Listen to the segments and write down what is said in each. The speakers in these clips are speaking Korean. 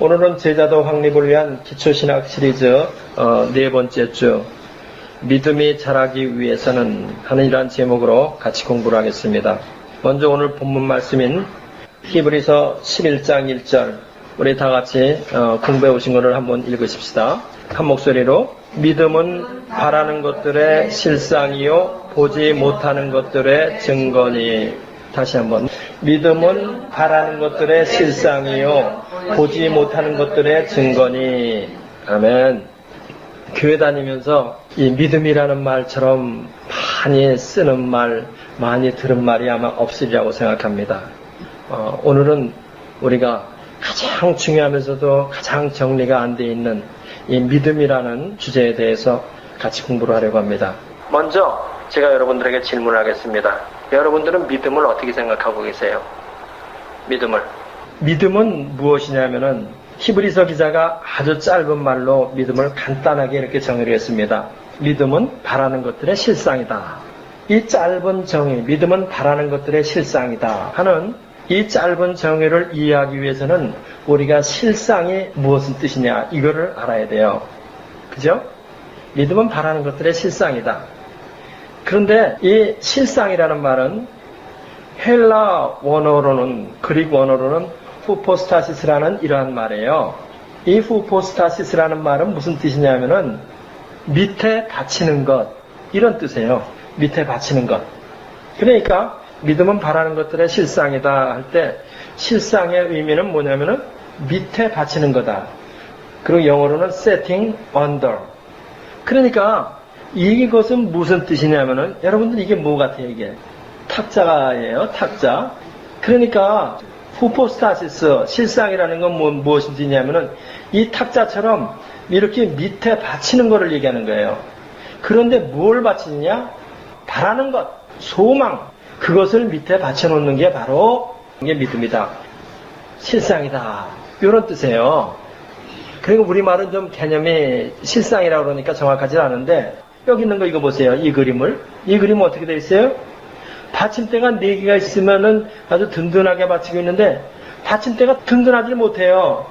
오늘은 제자도 확립을 위한 기초신학 시리즈 네 번째 주 믿음이 자라기 위해서는 하는 이러한 제목으로 같이 공부를 하겠습니다. 먼저 오늘 본문 말씀인 히브리서 11장 1절 우리 다 같이 공부해 오신 것을 한번 읽으십시다. 한 목소리로 믿음은 바라는 것들의 실상이요 보지 못하는 것들의 증거니. 다시 한번 믿음은 바라는 것들의 실상이요 보지 못하는 것들의 증거니. 아멘. 교회 다니면서 이 믿음이라는 말처럼 많이 쓰는 말, 많이 들은 말이 아마 없으리라고 생각합니다. 오늘은 우리가 가장 중요하면서도 가장 정리가 안 돼 있는 이 믿음이라는 주제에 대해서 같이 공부를 하려고 합니다. 먼저 제가 여러분들에게 질문을 하겠습니다. 여러분들은 믿음을 어떻게 생각하고 계세요? 믿음은 무엇이냐면은 히브리서 기자가 아주 짧은 말로 믿음을 간단하게 이렇게 정의를 했습니다. 믿음은 바라는 것들의 실상이다. 이 짧은 정의, 믿음은 바라는 것들의 실상이다 하는 이 짧은 정의를 이해하기 위해서는 우리가 실상이 무엇인 뜻이냐 이거를 알아야 돼요. 그죠? 믿음은 바라는 것들의 실상이다. 그런데 이 실상이라는 말은 헬라 원어로는, 그릭 원어로는 후포스타시스라는 이러한 말이에요. 이 후포스타시스라는 말은 무슨 뜻이냐면은 밑에 받치는 것, 이런 뜻이에요. 밑에 받치는 것. 그러니까 믿음은 바라는 것들의 실상이다 할 때 실상의 의미는 뭐냐면은 밑에 받치는 거다. 그리고 영어로는 setting under. 그러니까 이것은 무슨 뜻이냐면은 여러분들 이게 뭐 같아요? 이게 탁자예요. 탁자. 그러니까 후포스타시스 실상이라는 건 무엇인 뜻이냐면은 이 탁자처럼 이렇게 밑에 받치는 거를 얘기하는 거예요. 그런데 뭘 받치느냐? 바라는 것, 소망. 그것을 밑에 받쳐놓는 게 바로 이게 믿음이다. 실상이다. 이런 뜻이에요. 그리고 우리말은 좀 개념이 실상이라고 그러니까 정확하지 않은데 여기 있는 거 이거 보세요. 이 그림은 어떻게 되어 있어요? 받침대가 4개가 있으면은 아주 든든하게 받치고 있는데 받침대가 든든하지 못해요.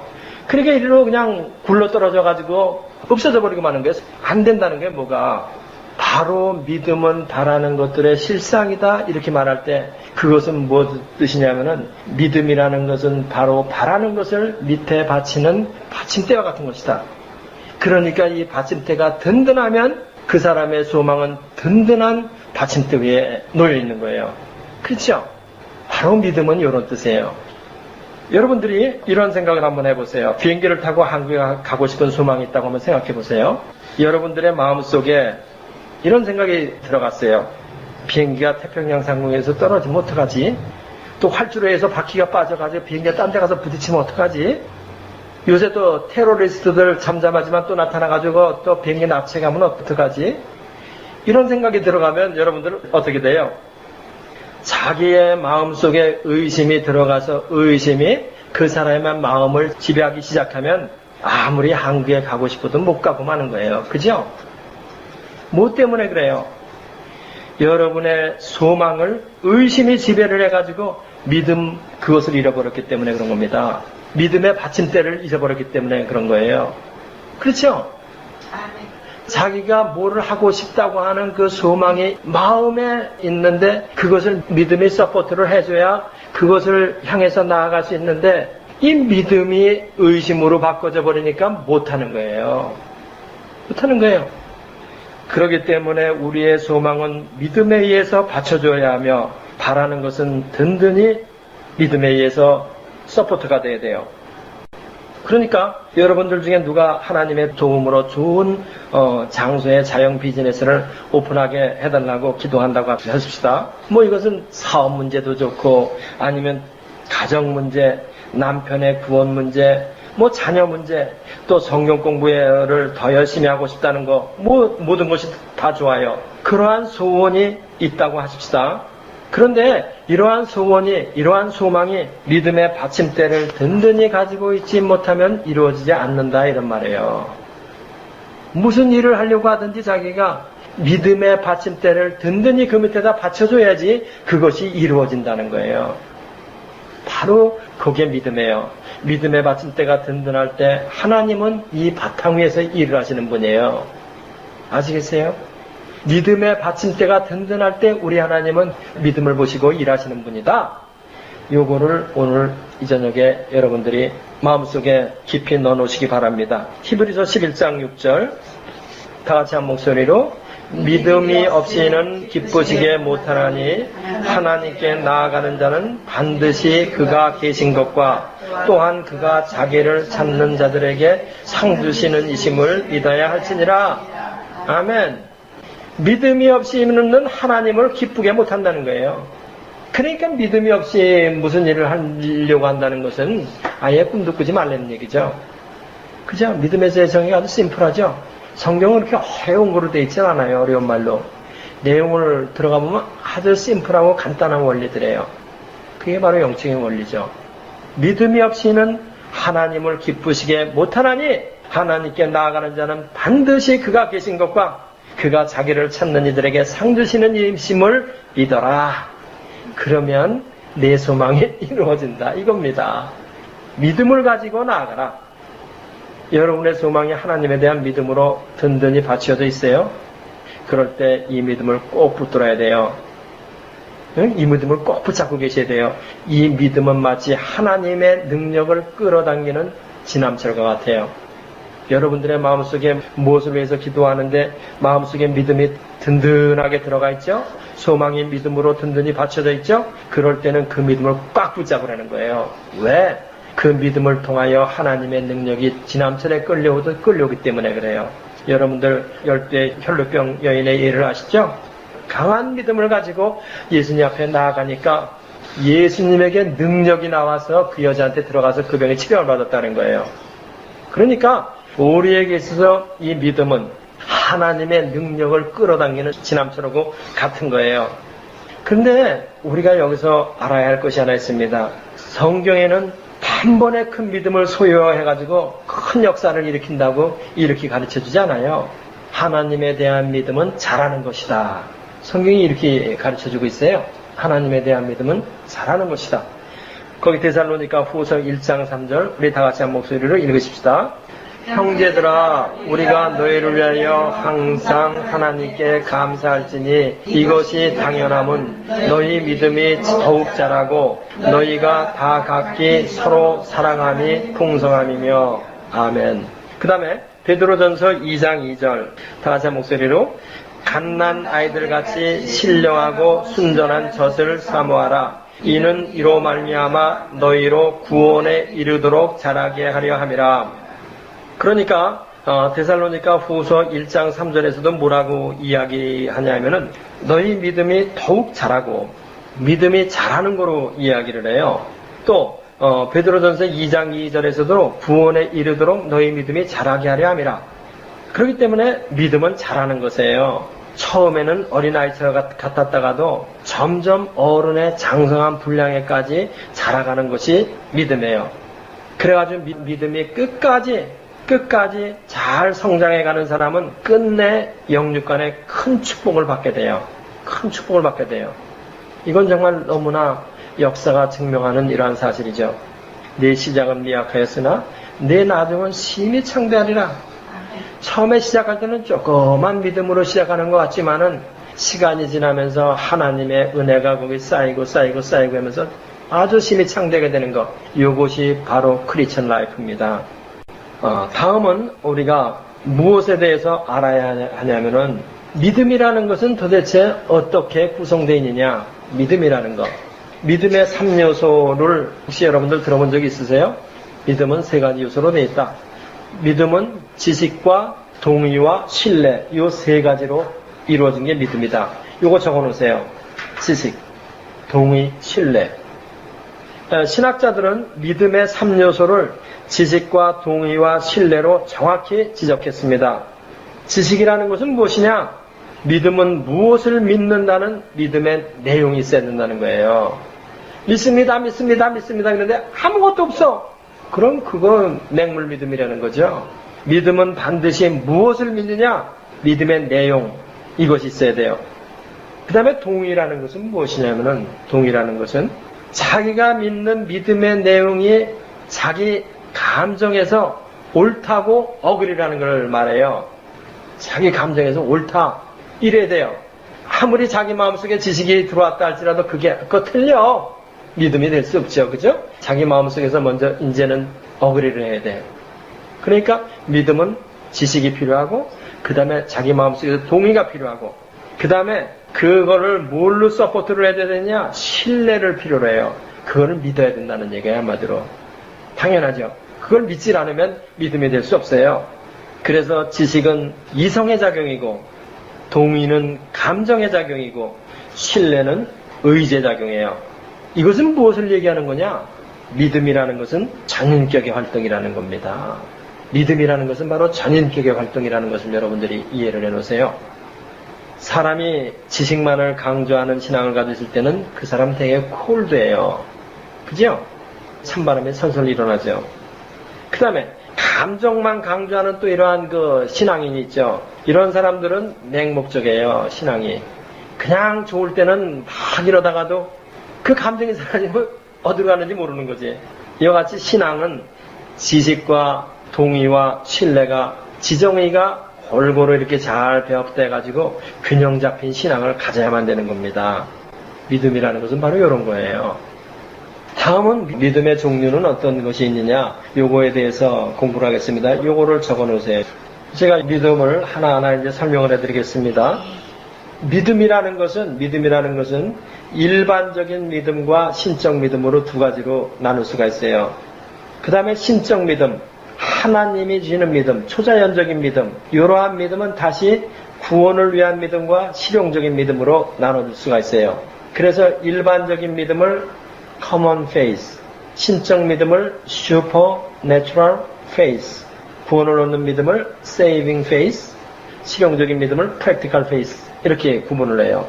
그러니까 이리로 그냥 굴러 떨어져 가지고 없어져 버리고 마는 거예요. 안 된다는 게 뭐가? 바로 믿음은 바라는 것들의 실상이다 이렇게 말할 때 그것은 무슨 뜻이냐면은 믿음이라는 것은 바로 바라는 것을 밑에 받치는 받침대와 같은 것이다. 그러니까 이 받침대가 든든하면 그 사람의 소망은 든든한 받침대 위에 놓여 있는 거예요. 그렇죠? 바로 믿음은 이런 뜻이에요. 여러분들이 이런 생각을 한번 해보세요. 비행기를 타고 한국에 가고 싶은 소망이 있다고 한번 생각해 보세요. 여러분들의 마음속에 이런 생각이 들어갔어요. 비행기가 태평양 상공에서 떨어지면 어떡하지? 또 활주로에서 바퀴가 빠져가지고 비행기가 딴 데 가서 부딪히면 어떡하지? 요새 또 테러리스트들 잠잠하지만 또 나타나가지고 또 비행기 납치가면 어떡하지? 이런 생각이 들어가면 여러분들은 어떻게 돼요? 자기의 마음속에 의심이 들어가서 의심이 그 사람의 마음을 지배하기 시작하면 아무리 한국에 가고 싶어도 못 가고 마는 거예요. 그죠? 뭐 때문에 그래요? 여러분의 소망을 의심이 지배를 해가지고 믿음 그것을 잃어버렸기 때문에 그런 겁니다. 믿음의 받침대를 잊어버렸기 때문에 그런 거예요. 그렇죠? 자기가 뭐를 하고 싶다고 하는 그 소망이 마음에 있는데 그것을 믿음이 서포트를 해줘야 그것을 향해서 나아갈 수 있는데 이 믿음이 의심으로 바꿔져 버리니까 못하는 거예요. 못하는 거예요. 그렇기 때문에 우리의 소망은 믿음에 의해서 받쳐줘야 하며 바라는 것은 든든히 믿음에 의해서 서포트가 돼야 돼요. 그러니까 여러분들 중에 누가 하나님의 도움으로 좋은 장소에 자영 비즈니스를 오픈하게 해달라고 기도한다고 하십시다. 뭐 이것은 사업 문제도 좋고 아니면 가정 문제, 남편의 구원 문제, 뭐 자녀 문제, 또 성경 공부를 더 열심히 하고 싶다는 거, 뭐 모든 것이 다 좋아요. 그러한 소원이 있다고 하십시다. 그런데 이러한 소원이, 이러한 소망이 믿음의 받침대를 든든히 가지고 있지 못하면 이루어지지 않는다 이런 말이에요. 무슨 일을 하려고 하든지 자기가 믿음의 받침대를 든든히 그 밑에다 받쳐줘야지 그것이 이루어진다는 거예요. 바로 그게 믿음이에요. 믿음의 받침대가 든든할 때 하나님은 이 바탕 위에서 일을 하시는 분이에요. 아시겠어요? 믿음의 받침대가 든든할 때 우리 하나님은 믿음을 보시고 일하시는 분이다. 요거를 오늘 이 저녁에 여러분들이 마음속에 깊이 넣어놓으시기 바랍니다. 히브리서 11장 6절 다 같이 한 목소리로 믿음이 없이는 기쁘시게 못하나니 하나님께 나아가는 자는 반드시 그가 계신 것과 또한 그가 자기를 찾는 자들에게 상 주시는 이심을 믿어야 할지니라. 아멘. 믿음이 없이는 하나님을 기쁘게 못한다는 거예요. 그러니까 믿음이 없이 무슨 일을 하려고 한다는 것은 아예 꿈도 꾸지 말라는 얘기죠. 그죠? 믿음의 재정의가 아주 심플하죠. 성경은 그렇게 어려운 거로 되어 있지 않아요. 어려운 말로. 내용을 들어가 보면 아주 심플하고 간단한 원리들이에요. 그게 바로 영적인 원리죠. 믿음이 없이는 하나님을 기쁘시게 못하나니 하나님께 나아가는 자는 반드시 그가 계신 것과 그가 자기를 찾는 이들에게 상 주시는 임심을 믿어라. 그러면 내 소망이 이루어진다. 이겁니다. 믿음을 가지고 나아가라. 여러분의 소망이 하나님에 대한 믿음으로 든든히 받쳐져 있어요. 그럴 때 이 믿음을 꼭 붙들어야 돼요. 이 믿음을 꼭 붙잡고 계셔야 돼요. 이 믿음은 마치 하나님의 능력을 끌어당기는 지남철과 같아요. 여러분들의 마음속에 무엇을 위해서 기도하는데 마음속에 믿음이 든든하게 들어가 있죠? 소망이 믿음으로 든든히 받쳐져 있죠? 그럴 때는 그 믿음을 꽉 붙잡으라는 거예요. 왜? 그 믿음을 통하여 하나님의 능력이 지남철에 끌려오기 때문에 그래요. 여러분들 열대 혈루병 여인의 예를 아시죠? 강한 믿음을 가지고 예수님 앞에 나아가니까 예수님에게 능력이 나와서 그 여자한테 들어가서 그 병의 치료를 받았다는 거예요. 그러니까 우리에게 있어서 이 믿음은 하나님의 능력을 끌어당기는 지남철하고 같은 거예요. 그런데 우리가 여기서 알아야 할 것이 하나 있습니다. 성경에는 단번에 큰 믿음을 소유해가지고 큰 역사를 일으킨다고 이렇게 가르쳐주지 않아요. 하나님에 대한 믿음은 잘하는 것이다. 성경이 이렇게 가르쳐주고 있어요. 하나님에 대한 믿음은 잘하는 것이다. 거기 데살로니가 후서 1장 3절 우리 다 같이 한 목소리로 읽으십시다. 형제들아 우리가 너희를 위하여 항상 하나님께 감사할지니 이것이 당연함은 너희 믿음이 더욱 자라고 너희가 다 각기 서로 사랑함이 풍성함이며. 아멘. 그 다음에 베드로전서 2장 2절 다 같이 한 목소리로 갓난 아이들같이 신령하고 순전한 젖을 사모하라. 이는 이로 말미암아 너희로 구원에 이르도록 자라게 하려 함이라. 그러니까 데살로니가 후서 1장 3절에서도 뭐라고 이야기하냐면은 너희 믿음이 더욱 자라고 믿음이 자라는 거로 이야기를 해요. 또 베드로전서 2장 2절에서도 구원에 이르도록 너희 믿음이 자라게 하려 함이라. 그렇기 때문에 믿음은 자라는 것이에요. 처음에는 어린아이처럼 같았다가도 점점 어른의 장성한 분량에까지 자라가는 것이 믿음이에요. 그래가지고 믿음이 끝까지 잘 성장해가는 사람은 끝내 영육간에 큰 축복을 받게 돼요. 큰 축복을 받게 돼요. 이건 정말 너무나 역사가 증명하는 이러한 사실이죠. 내 시작은 미약하였으나 내 나중은 심히 창대하리라. 처음에 시작할 때는 조그만 믿음으로 시작하는 것 같지만은 시간이 지나면서 하나님의 은혜가 거기 쌓이고 하면서 아주 심히 창대하게 되는 것. 이것이 바로 크리스천 라이프입니다. 다음은 우리가 무엇에 대해서 알아야 하냐면은 믿음이라는 것은 도대체 어떻게 구성되어 있느냐. 믿음이라는 것. 믿음의 3요소를 혹시 여러분들 들어본 적이 있으세요? 믿음은 3가지 요소로 되어 있다. 믿음은 지식과 동의와 신뢰 이 3가지로 이루어진 게 믿음이다. 이거 적어놓으세요. 지식, 동의, 신뢰. 신학자들은 믿음의 3요소를 지식과 동의와 신뢰로 정확히 지적했습니다. 지식이라는 것은 무엇이냐? 믿음은 무엇을 믿는다는 믿음의 내용이 있어야 된다는 거예요. 믿습니다. 그런데 아무것도 없어. 그럼 그건 맹물 믿음이라는 거죠. 믿음은 반드시 무엇을 믿느냐? 믿음의 내용, 이것이 있어야 돼요. 그 다음에 동의라는 것은 무엇이냐면은, 동의라는 것은 자기가 믿는 믿음의 내용이 자기 감정에서 옳다고 어그리라는 걸 말해요. 자기 감정에서 옳다. 이래야 돼요. 아무리 자기 마음속에 지식이 들어왔다 할지라도 그거 틀려. 믿음이 될 수 없죠. 그죠? 자기 마음속에서 먼저 이제는 어그리를 해야 돼요. 그러니까 믿음은 지식이 필요하고, 그 다음에 자기 마음속에서 동의가 필요하고, 그 다음에 그거를 뭘로 서포트를 해야 되느냐? 신뢰를 필요로 해요. 그거를 믿어야 된다는 얘기예요, 한마디로. 당연하죠. 그걸 믿질 않으면 믿음이 될 수 없어요. 그래서 지식은 이성의 작용이고, 동의는 감정의 작용이고, 신뢰는 의지의 작용이에요. 이것은 무엇을 얘기하는 거냐? 믿음이라는 것은 전인격의 활동이라는 겁니다. 믿음이라는 것은 바로 전인격의 활동이라는 것을 여러분들이 이해를 해놓으세요. 사람이 지식만을 강조하는 신앙을 가졌을 때는 그 사람 되게 콜드해요. 그죠? 찬바람이 솔솔 일어나죠. 그 다음에 감정만 강조하는 또 이러한 그 신앙인이 있죠. 이런 사람들은 맹목적이에요. 신앙이. 그냥 좋을 때는 막 이러다가도 그 감정이 사라지면 어디로 가는지 모르는 거지. 이와 같이 신앙은 지식과 동의와 신뢰가, 지정의가 골고루 이렇게 잘 배합돼가지고 균형 잡힌 신앙을 가져야만 되는 겁니다. 믿음이라는 것은 바로 이런 거예요. 다음은 믿음의 종류는 어떤 것이 있느냐, 요거에 대해서 공부를 하겠습니다. 요거를 적어 놓으세요. 제가 믿음을 하나하나 이제 설명을 해드리겠습니다. 믿음이라는 것은 일반적인 믿음과 신적 믿음으로 두 가지로 나눌 수가 있어요. 그 다음에 신적 믿음, 하나님이 주시는 믿음, 초자연적인 믿음, 이러한 믿음은 다시 구원을 위한 믿음과 실용적인 믿음으로 나눠줄 수가 있어요. 그래서 일반적인 믿음을 common faith, 신적 믿음을 supernatural faith, 구원을 얻는 믿음을 saving faith, 실용적인 믿음을 practical faith, 이렇게 구분을 해요.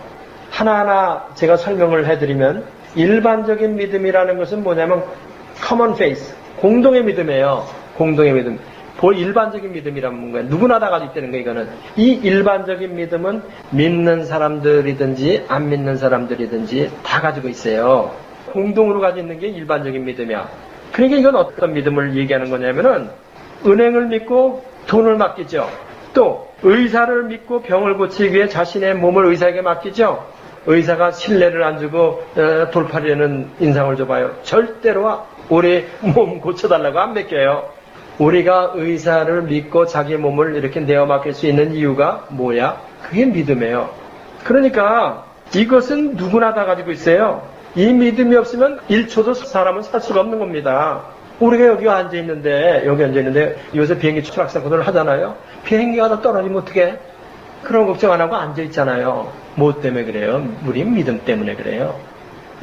하나하나 제가 설명을 해드리면, 일반적인 믿음이라는 것은 뭐냐면 common faith, 공동의 믿음이에요. 공동의 믿음. 일반적인 믿음이라면 뭔가요? 누구나 다 가지고 있다는 거예요, 이거는. 이 일반적인 믿음은 믿는 사람들이든지 안 믿는 사람들이든지 다 가지고 있어요. 공동으로 가지고 있는 게 일반적인 믿음이야. 그러니까 이건 어떤 믿음을 얘기하는 거냐면은, 은행을 믿고 돈을 맡기죠. 또 의사를 믿고 병을 고치기 위해 자신의 몸을 의사에게 맡기죠. 의사가 신뢰를 안 주고 돌팔이라는 인상을 줘봐요. 절대로 우리 몸 고쳐달라고 안 맡겨요. 우리가 의사를 믿고 자기 몸을 이렇게 내어 맡길 수 있는 이유가 뭐야? 그게 믿음이에요. 그러니까 이것은 누구나 다 가지고 있어요. 이 믿음이 없으면 1초도 사람은 살 수가 없는 겁니다. 우리가 여기 앉아있는데 요새 비행기 추락사건을 하잖아요. 비행기가 다 떨어지면 어떡해? 그런 걱정 안 하고 앉아있잖아요. 뭐 때문에 그래요? 우리 믿음 때문에 그래요.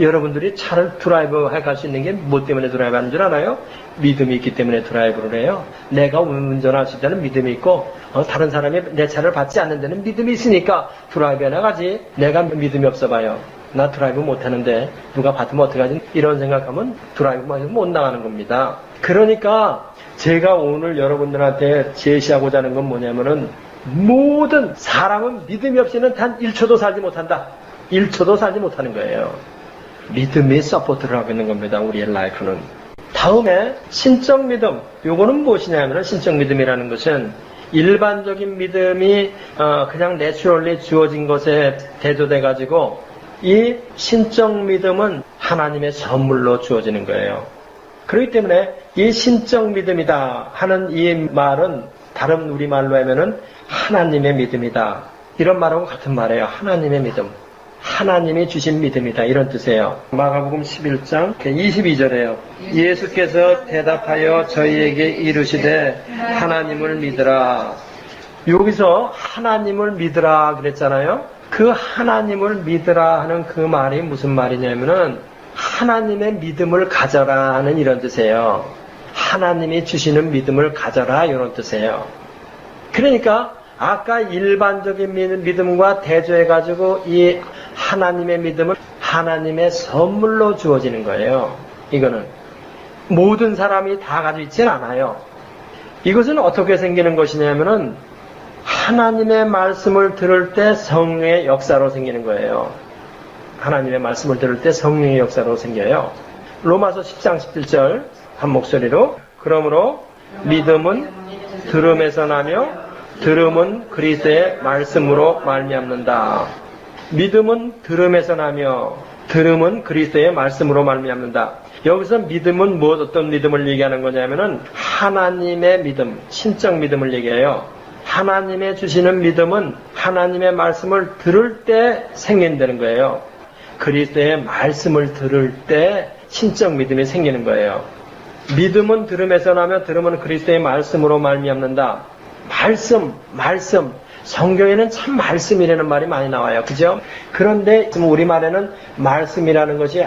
여러분들이 차를 드라이브 할 수 있는 게 뭐 때문에 드라이브 하는 줄 아나요? 믿음이 있기 때문에 드라이브를 해요. 내가 운전할 수 있다는 믿음이 있고, 다른 사람이 내 차를 받지 않는 데는 믿음이 있으니까 드라이브 해나가지. 내가 믿음이 없어 봐요. 나 드라이브 못하는데 누가 받으면 어떡하지? 이런 생각하면 드라이브 못 나가는 겁니다. 그러니까 제가 오늘 여러분들한테 제시하고자 하는 건 뭐냐면은, 모든 사람은 믿음이 없이는 단 1초도 살지 못한다. 1초도 살지 못하는 거예요. 믿음이 서포트를 하고 있는 겁니다. 우리의 라이프는. 다음에 신적 믿음. 요거는 무엇이냐면, 신적 믿음이라는 것은 일반적인 믿음이 그냥 내추럴리 주어진 것에 대조돼 가지고, 이 신적 믿음은 하나님의 선물로 주어지는 거예요. 그렇기 때문에 이 신적 믿음이다 하는 이 말은 다른 우리말로 하면은 하나님의 믿음이다, 이런 말하고 같은 말이에요. 하나님의 믿음, 하나님이 주신 믿음이다, 이런 뜻이에요. 마가복음 11장 22절에요. 예수께서 대답하여 저희에게 이르시되 하나님을 믿으라. 여기서 하나님을 믿으라 그랬잖아요. 그 하나님을 믿으라 하는 그 말이 무슨 말이냐면은, 하나님의 믿음을 가져라 하는 이런 뜻이에요. 하나님이 주시는 믿음을 가져라, 이런 뜻이에요. 그러니까 아까 일반적인 믿음과 대조해가지고 이 하나님의 믿음은 하나님의 선물로 주어지는 거예요. 이거는 모든 사람이 다 가지고 있지는 않아요. 이것은 어떻게 생기는 것이냐면은, 하나님의 말씀을 들을 때 성령의 역사로 생기는 거예요. 하나님의 말씀을 들을 때 성령의 역사로 생겨요. 로마서 10장 17절 한 목소리로 그러므로 믿음은 들음에서 나며 들음은 그리스도의 말씀으로 말미암는다. 믿음은 들음에서 나며 들음은 그리스도의 말씀으로 말미암는다. 여기서 믿음은 어떤 믿음을 얘기하는 거냐면은 하나님의 믿음, 신적 믿음을 얘기해요. 하나님의 주시는 믿음은 하나님의 말씀을 들을 때 생긴다는 거예요. 그리스도의 말씀을 들을 때 신적 믿음이 생기는 거예요. 믿음은 들음에서 나며 들음은 그리스도의 말씀으로 말미암는다. 말씀. 성경에는 참 말씀이라는 말이 많이 나와요. 그죠? 그런데 우리말에는 말씀이라는 것이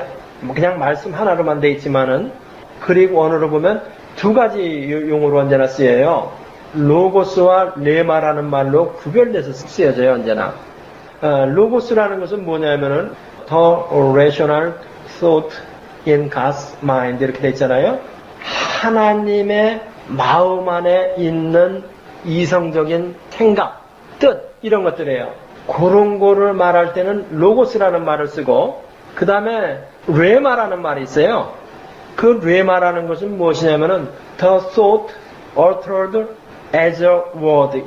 그냥 말씀 하나로만 돼 있지만은 그릭 원어로 보면 두 가지 용어로 언제나 쓰여요. 로고스와 레마라는 말로 구별돼서 쓰여져요. 언제나. 로고스라는 것은 뭐냐면은 The rational thought in God's mind 이렇게 돼 있잖아요. 하나님의 마음 안에 있는 이성적인 생각, 뜻 이런 것들이에요. 그런 거를 말할 때는 로고스라는 말을 쓰고 그 다음에 레마라는 말이 있어요. 그 레마라는 것은 무엇이냐면은 The thought uttered as a word.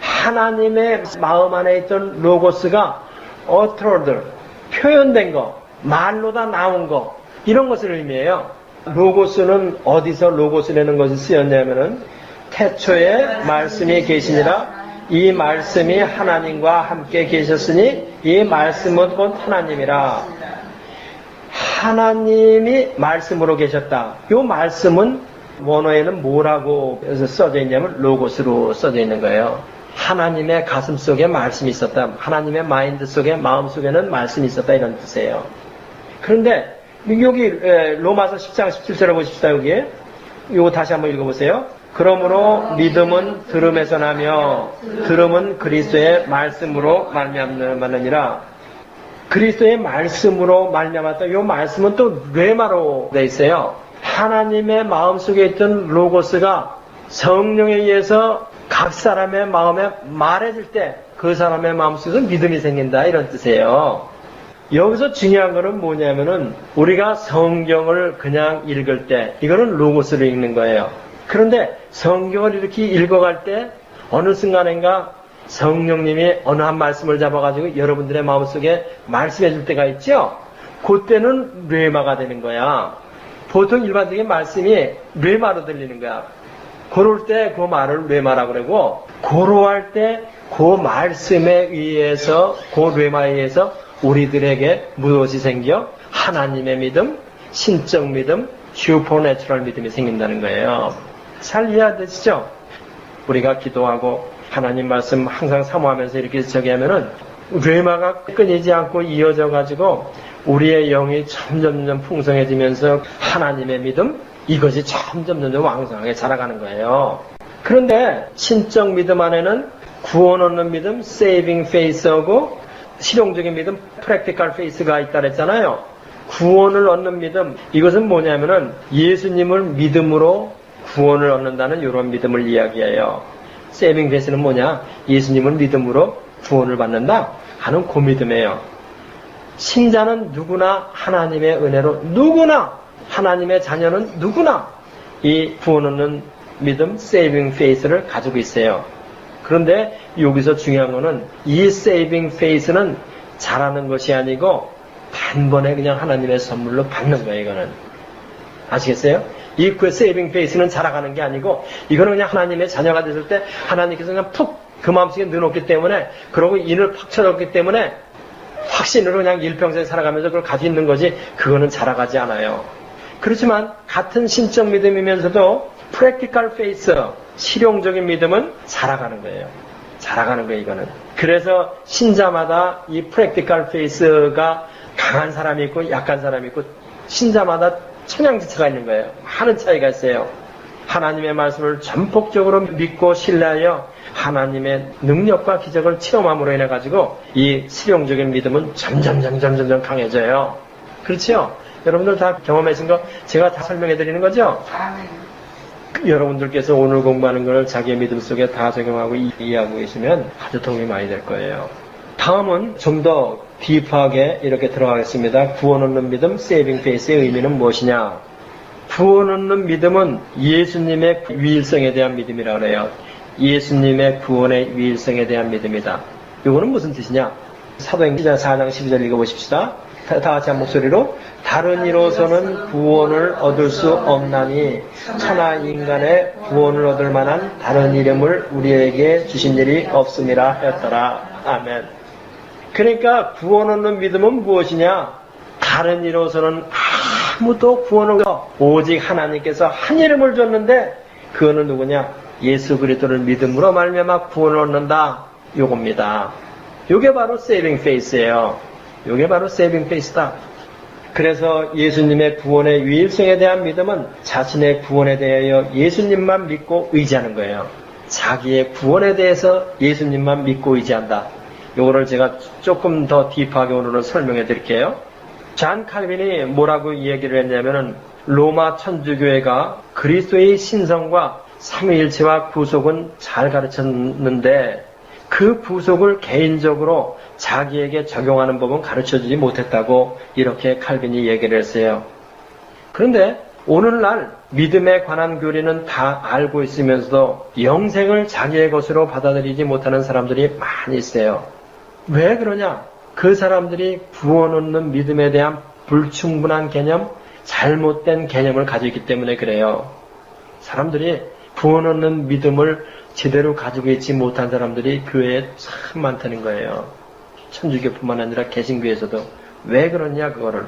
하나님의 마음 안에 있던 로고스가 uttered, 표현된 거, 말로 다 나온 거 이런 것을 의미해요. 로고스는 어디서 로고스라는 것이 쓰였냐면은 태초에 말씀이 계시니라 이 말씀이 하나님과 함께 계셨으니 이 말씀은 곧 하나님이라. 하나님이 말씀으로 계셨다. 이 말씀은 원어에는 뭐라고 써져 있냐면 로고스로 써져 있는 거예요. 하나님의 가슴 속에 말씀이 있었다. 하나님의 마인드 속에 마음 속에는 말씀이 있었다 이런 뜻이에요. 그런데 여기 로마서 10장 17절을 보십시다. 여기에 이거 다시 한번 읽어보세요. 그러므로 믿음은 들음에서 나며 들음은 그리스도의 말씀으로 말미암느니라. 그리스도의 말씀으로 말미암았다. 이 말씀은 또 레마로 돼 있어요. 하나님의 마음속에 있던 로고스가 성령에 의해서 각 사람의 마음에 말해질 때 그 사람의 마음속에서 믿음이 생긴다 이런 뜻이에요. 여기서 중요한 거는 뭐냐면은 우리가 성경을 그냥 읽을 때 이거는 로고스로 읽는 거예요. 그런데 성경을 이렇게 읽어갈 때 어느 순간인가 성령님이 어느 한 말씀을 잡아가지고 여러분들의 마음속에 말씀해 줄 때가 있죠. 그때는 뇌마가 되는 거야. 보통 일반적인 말씀이 뇌마로 들리는 거야. 그럴 때 그 말을 뇌마라고 그러고 고로할 때 그 말씀에 의해서 그 뇌마에 의해서 우리들에게 무엇이 생겨? 하나님의 믿음, 신적 믿음, 슈퍼내추럴 믿음이 생긴다는 거예요. 잘 이해되시죠? 우리가 기도하고 하나님 말씀 항상 사모하면서 이렇게 저기 하면은 뇌마가 끊이지 않고 이어져 가지고 우리의 영이 점점 풍성해지면서 하나님의 믿음 이것이 점점 왕성하게 자라가는 거예요. 그런데 신적 믿음 안에는 구원 얻는 믿음, saving faith하고 실용적인 믿음, practical faith가 있다 그랬잖아요. 구원을 얻는 믿음, 이것은 뭐냐면은 예수님을 믿음으로 구원을 얻는다는 이런 믿음을 이야기해요. saving faith는 뭐냐? 예수님을 믿음으로 구원을 받는다 하는 그 믿음이에요. 신자는 누구나 하나님의 은혜로 누구나 하나님의 자녀는 누구나 이 구원 얻는 믿음, saving faith를 가지고 있어요. 그런데 여기서 중요한 거는 이 saving faith는 잘하는 것이 아니고 단번에 그냥 하나님의 선물로 받는 거예요. 이거는 아시겠어요? 이 saving faith는 자라가는 게 아니고 이거는 그냥 하나님의 자녀가 됐을 때 하나님께서 그냥 푹 그 마음속에 넣어놓기 때문에 그러고 인을 팍 쳐놓기 때문에 확신으로 그냥 일평생 살아가면서 그걸 가지고 있는 거지 그거는 자라가지 않아요. 그렇지만 같은 신적 믿음이면서도 practical faith, 실용적인 믿음은 자라가는 거예요. 자라가는 거예요, 이거는. 그래서 신자마다 이 practical faith가 강한 사람이 있고 약한 사람이 있고 신자마다 천양지차가 있는 거예요. 많은 차이가 있어요. 하나님의 말씀을 전폭적으로 믿고 신뢰하여 하나님의 능력과 기적을 체험함으로 인해 가지고 이 실용적인 믿음은 점점 강해져요. 그렇죠? 여러분들 다 경험하신 거 제가 다 설명해 드리는 거죠? 여러분들께서 오늘 공부하는 걸 자기의 믿음 속에 다 적용하고 이해하고 계시면 아주 도움이 많이 될 거예요. 다음은 좀 더 딥하게 이렇게 들어가겠습니다. 구원 얻는 믿음, 세이빙 페이스의 의미는 무엇이냐? 구원 얻는 믿음은 예수님의 유일성에 대한 믿음이라고 그래요. 예수님의 구원의 유일성에 대한 믿음이다. 이거는 무슨 뜻이냐? 사도행전 4장 12절 읽어보십시다. 다 같이 한 목소리로. 다른 이로서는 구원을 얻을 수 없나니 천하 인간의 구원을 얻을 만한 다른 이름을 우리에게 주신 일이 없음이라 하였더라. 아멘. 그러니까 구원 얻는 믿음은 무엇이냐? 다른 이로서는 아무도 구원을 오직 하나님께서 한 이름을 줬는데 그거는 누구냐? 예수 그리스도를 믿음으로 말미암아 구원을 얻는다. 요겁니다. 요게 바로 세이빙 페이스예요. 요게 바로 세이빙 페이스다. 그래서 예수님의 구원의 유일성에 대한 믿음은 자신의 구원에 대하여 예수님만 믿고 의지하는 거예요. 자기의 구원에 대해서 예수님만 믿고 의지한다. 요거를 제가 조금 더 딥하게 오늘은 설명해 드릴게요. 잔 칼빈이 뭐라고 이야기를 했냐면은 로마 천주교회가 그리스도의 신성과 삼위일체와 구속은 잘 가르쳤는데 그 구속을 개인적으로 자기에게 적용하는 법은 가르쳐주지 못했다고 이렇게 칼빈이 얘기를 했어요. 그런데 오늘날 믿음에 관한 교리는 다 알고 있으면서도 영생을 자기의 것으로 받아들이지 못하는 사람들이 많이 있어요. 왜 그러냐? 그 사람들이 구원 얻는 믿음에 대한 불충분한 개념, 잘못된 개념을 가지고 있기 때문에 그래요. 사람들이 구원 얻는 믿음을 제대로 가지고 있지 못한 사람들이 교회에 참 많다는 거예요. 천주교뿐만 아니라 개신교에서도. 왜 그러냐 그거를.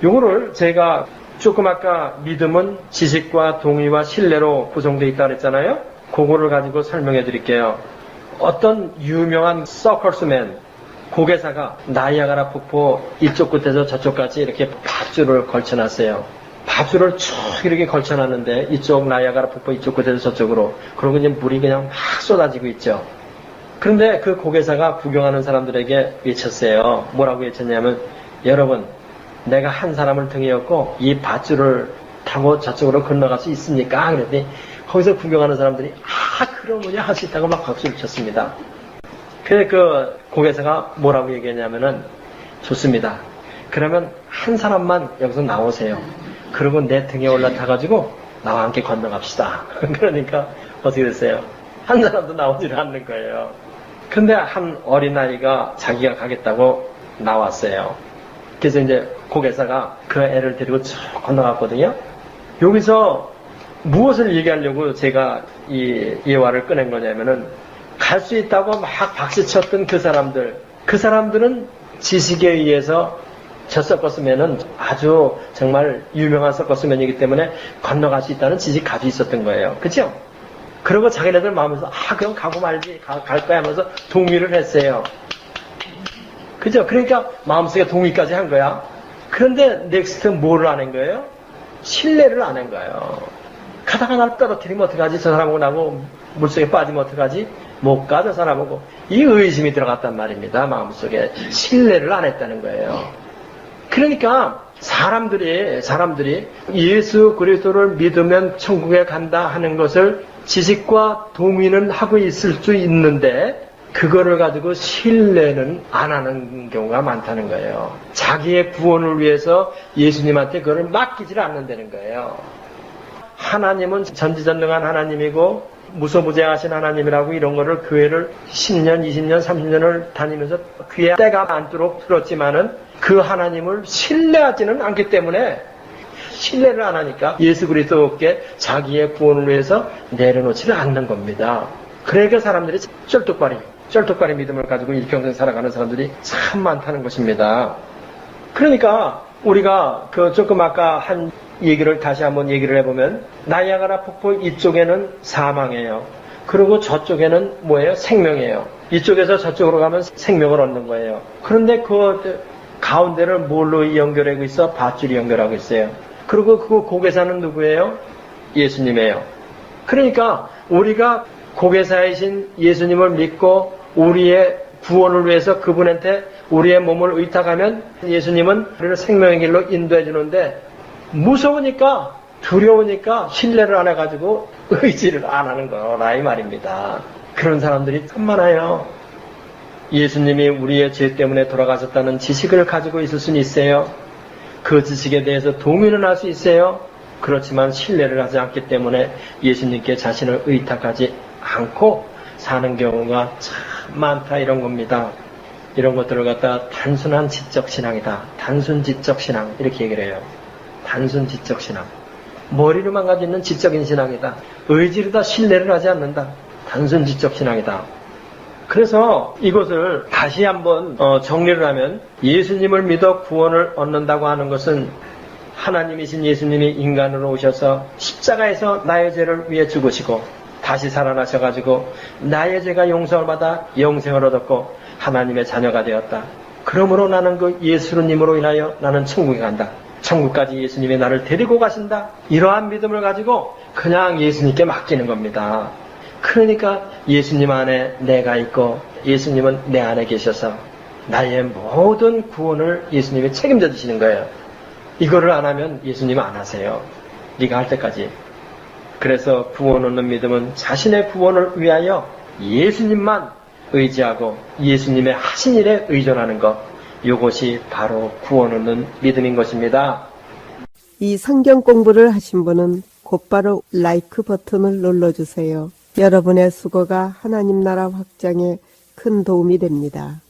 요거를 제가 조금 아까 믿음은 지식과 동의와 신뢰로 구성되어 있다고 그랬잖아요. 그거를 가지고 설명해 드릴게요. 어떤 유명한 서커스맨 고개사가 나이아가라 폭포 이쪽 끝에서 저쪽까지 이렇게 밧줄을 걸쳐놨어요. 밧줄을 쭉 이렇게 걸쳐놨는데 이쪽 나이아가라 폭포 이쪽 끝에서 저쪽으로. 그러고 이제 물이 그냥 막 쏟아지고 있죠. 그런데 그 고개사가 구경하는 사람들에게 외쳤어요. 뭐라고 외쳤냐면, 여러분, 내가 한 사람을 등에 업고 이 밧줄을 타고 저쪽으로 건너갈 수 있습니까? 그랬더니 거기서 구경하는 사람들이 그러면요 할 수 있다고 막 박수를 쳤습니다. 그래서 그 고개사가 뭐라고 얘기했냐면은, 좋습니다. 그러면 한 사람만 여기서 나오세요. 그리고 내 등에 올라타가지고 나와 함께 건너갑시다. 그러니까 어떻게 됐어요? 한 사람도 나오지를 않는 거예요. 근데 한 어린아이가 자기가 가겠다고 나왔어요. 그래서 이제 고개사가 그 애를 데리고 쭉 건너갔거든요. 여기서 무엇을 얘기하려고 제가 이 예화를 꺼낸 거냐면은, 갈 수 있다고 막 박수쳤던 그 사람들은 지식에 의해서 저 서커스맨은 아주 정말 유명한 서커스맨이기 때문에 건너갈 수 있다는 지식 가지고 있었던 거예요. 그죠? 그리고 자기네들 마음에서 그럼 가고 말지 갈 거야 하면서 동의를 했어요. 그죠? 그러니까 마음속에 동의까지 한 거야. 그런데 넥스트 뭐를 안 한 거예요? 신뢰를 안 한 거예요. 가다가 날 떨어뜨리면 어떡하지? 저 사람하고 나고 물속에 빠지면 어떡하지? 못 가, 저 사람하고. 이 의심이 들어갔단 말입니다. 마음속에. 신뢰를 안 했다는 거예요. 그러니까 사람들이 예수 그리스도를 믿으면 천국에 간다 하는 것을 지식과 동의는 하고 있을 수 있는데 그거를 가지고 신뢰는 안 하는 경우가 많다는 거예요. 자기의 구원을 위해서 예수님한테 그걸 맡기질 않는다는 거예요. 하나님은 전지전능한 하나님이고 무소부재하신 하나님이라고 이런 거를 교회를 10년, 20년, 30년을 다니면서 귀에 때가 않도록 들었지만은 그 하나님을 신뢰하지는 않기 때문에 신뢰를 안 하니까 예수 그리스도께 자기의 구원을 위해서 내려놓지를 않는 겁니다. 그러니까 사람들이 쩔뚝거리 믿음을 가지고 일평생 살아가는 사람들이 참 많다는 것입니다. 그러니까 우리가 그 조금 아까 한 얘기를 다시 한번 얘기를 해보면 나이아가라 폭포 이쪽에는 사망이에요. 그리고 저쪽에는 뭐예요? 생명이에요. 이쪽에서 저쪽으로 가면 생명을 얻는 거예요. 그런데 그 가운데를 뭘로 연결하고 있어? 밧줄이 연결하고 있어요. 그리고 그 고개사는 누구예요? 예수님이에요. 그러니까 우리가 고개사이신 예수님을 믿고 우리의 구원을 위해서 그분한테 우리의 몸을 의탁하면 예수님은 우리를 생명의 길로 인도해 주는데 무서우니까 두려우니까 신뢰를 안 해가지고 의지를 안 하는 거라 이 말입니다. 그런 사람들이 참 많아요. 예수님이 우리의 죄 때문에 돌아가셨다는 지식을 가지고 있을 수는 있어요. 그 지식에 대해서 동의는 할 수 있어요. 그렇지만 신뢰를 하지 않기 때문에 예수님께 자신을 의탁하지 않고 사는 경우가 참 많다 이런 겁니다. 이런 것들을 갖다 단순한 지적 신앙이다. 단순 지적 신앙 이렇게 얘기를 해요. 단순 지적 신앙. 머리로만 가지고 있는 지적인 신앙이다. 의지로 다 신뢰를 하지 않는다. 단순 지적 신앙이다. 그래서 이것을 다시 한번 정리를 하면 예수님을 믿어 구원을 얻는다고 하는 것은 하나님이신 예수님이 인간으로 오셔서 십자가에서 나의 죄를 위해 죽으시고 다시 살아나셔가지고 나의 죄가 용서를 받아 영생을 얻었고 하나님의 자녀가 되었다. 그러므로 나는 그 예수님으로 인하여 나는 천국에 간다. 천국까지 예수님이 나를 데리고 가신다. 이러한 믿음을 가지고 그냥 예수님께 맡기는 겁니다. 그러니까 예수님 안에 내가 있고 예수님은 내 안에 계셔서 나의 모든 구원을 예수님이 책임져 주시는 거예요. 이거를 안 하면 예수님 안 하세요. 네가 할 때까지. 그래서 구원 얻는 믿음은 자신의 구원을 위하여 예수님만 의지하고 예수님의 하신 일에 의존하는 것. 이것이 바로 구원 얻는 믿음인 것입니다. 이 성경 공부를 하신 분은 곧바로 라이크 버튼을 눌러주세요. 여러분의 수고가 하나님 나라 확장에 큰 도움이 됩니다.